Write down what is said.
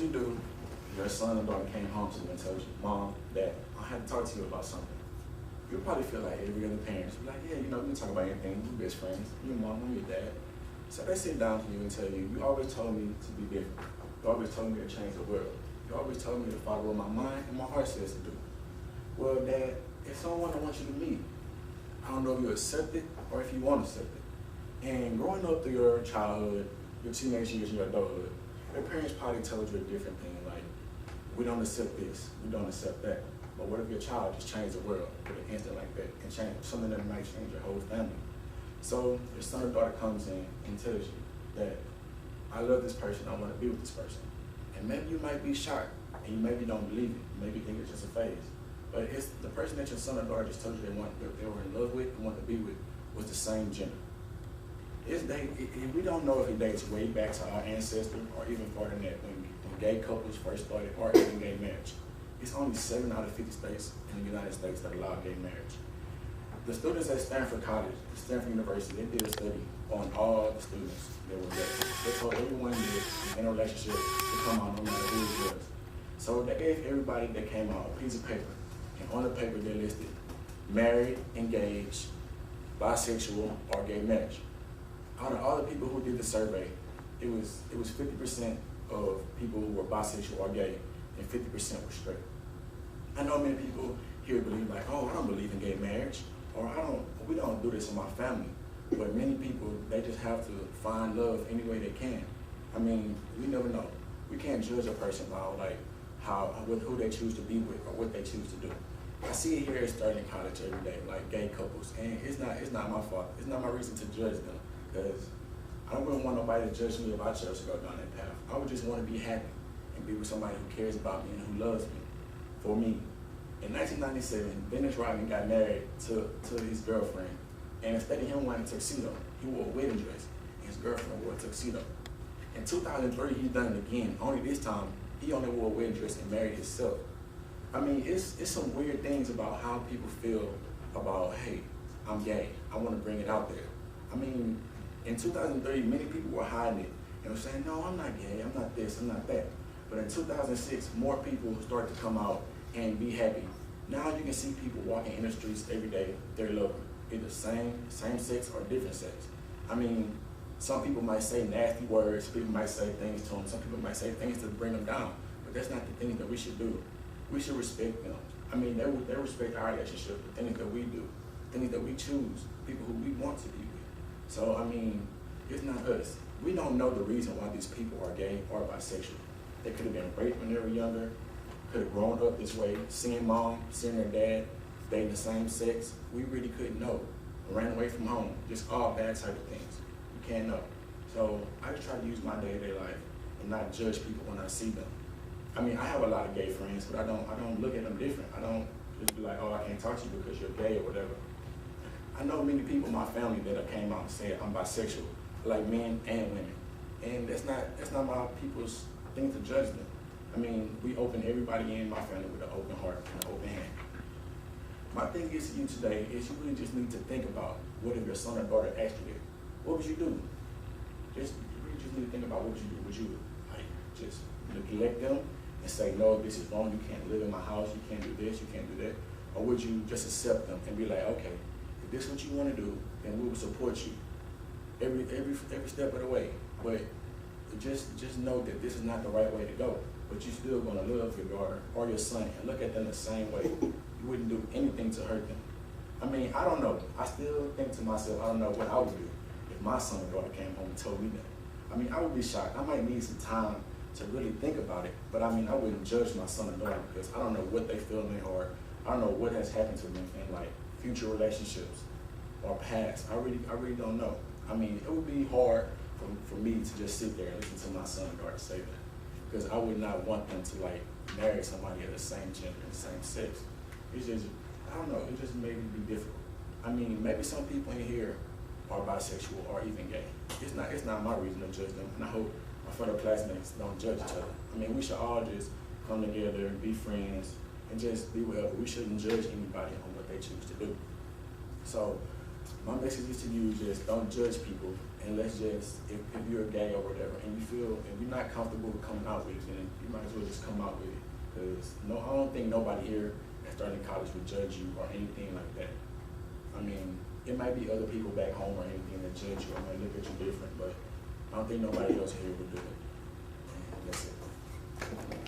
you do if your son or daughter came home to you and told you, Mom, Dad, I had to talk to you about something? You'll probably feel like every other parent. You'll be like, yeah, we can talk about anything. We're best friends. Your mom, I'm your dad. So they sit down to you and tell you, you always told me to be different. You always told me to change the world. You always told me to follow what my mind and my heart says to do. Well, Dad, it's someone I want you to meet. I don't know if you accept it or if you want to accept it. And growing up through your childhood, your teenage years, and your adulthood, your parents probably told you a different thing, like, we don't accept this, we don't accept that. But what if your child just changed the world with an instant like that and change something that might change your whole family? So your son or daughter comes in and tells you that I love this person, I want to be with this person. And maybe you might be shocked and you maybe don't believe it, maybe think it's just a phase. But it's the person that your son or daughter just told you they were in love with and want to be with was the same gender. We don't know if it dates way back to our ancestors or even farther than that when gay couples first started or even gay marriage. It's only 7 out of 50 states in the United States that allow gay marriage. The students at Stanford College, Stanford University, they did a study on all the students that were gay. They told everyone that in a relationship to come out no matter who it was. So they gave everybody that came out a piece of paper, and on the paper they listed married, engaged, bisexual, or gay marriage. Out of all the people who did the survey, it was 50% of people who were bisexual or gay, and 50% were straight. I know many people here believe like, oh, I don't believe in gay marriage, or we don't do this in my family. But many people, they just have to find love any way they can. I mean, we never know. We can't judge a person by like who they choose to be with or what they choose to do. I see it here at Sterling College every day, like gay couples, and it's not my fault. It's not my reason to judge them, because I wouldn't want nobody to judge me if I chose to go down that path. I would just want to be happy and be with somebody who cares about me and who loves me. For me, in 1997, Dennis Rodman got married to his girlfriend, and instead of him wearing a tuxedo, he wore a wedding dress, and his girlfriend wore a tuxedo. In 2003, he's done it again. Only this time, he only wore a wedding dress and married himself. I mean, it's some weird things about how people feel about, hey, I'm gay. I want to bring it out there. I mean, in 2003, many people were hiding it and were saying, no, I'm not gay, I'm not this, I'm not that. But in 2006, more people started to come out and be happy. Now you can see people walking in the streets every day, they're loving, either same sex or different sex. I mean, some people might say nasty words, people might say things to them, some people might say things to bring them down, but that's not the thing that we should do. We should respect them. I mean, they respect our relationship, the things that we do, the things that we choose, people who we want to be with. So, I mean, it's not us. We don't know the reason why these people are gay or bisexual. They could have been raped when they were younger, could have grown up this way, seeing mom, seeing their dad, dating the same sex. We really couldn't know. Ran away from home, just all bad type of things. You can't know. So I just try to use my day-to-day life and not judge people when I see them. I mean, I have a lot of gay friends, but I don't look at them different. I don't just be like, oh, I can't talk to you because you're gay or whatever. I know many people in my family that have came out and said I'm bisexual, like men and women. And that's not my people's thing to judge them. I mean, we open everybody in my family with an open heart and an open hand. My thing is to you today is you really just need to think about what if your son or daughter asked you that. What would you do? You really just need to think about what would you do. Would you like just neglect them and say, no, this is wrong, you can't live in my house, you can't do this, you can't do that? Or would you just accept them and be like, okay, if this is what you want to do, then we will support you every step of the way. But just know that this is not the right way to go. But you're still going to love your daughter or your son and look at them the same way. You wouldn't do anything to hurt them. I mean, I don't know. I still think to myself, I don't know what I would do if my son or daughter came home and told me that. I mean, I would be shocked. I might need some time to really think about it. But I mean, I wouldn't judge my son or daughter because I don't know what they feel in their heart. I don't know what has happened to them in like future relationships or past. I really don't know. I mean, it would be hard for me to just sit there and listen to my son or daughter say that, because I would not want them to like marry somebody of the same gender and the same sex. It's just, I don't know, it just made me be difficult. I mean, maybe some people in here are bisexual or even gay. It's not my reason to judge them, and I hope my fellow classmates don't judge each other. I mean, we should all just come together and be friends and just be whatever. We shouldn't judge anybody on what they choose to do. So my message is to you, just don't judge people, and let's just, if you're gay or whatever, and you feel, if you're not comfortable with coming out with it, then you might as well just come out with it. Because no, I don't think nobody here that's starting college would judge you or anything like that. I mean, it might be other people back home or anything that judge you or might look at you different, but I don't think nobody else here would do it. And that's it.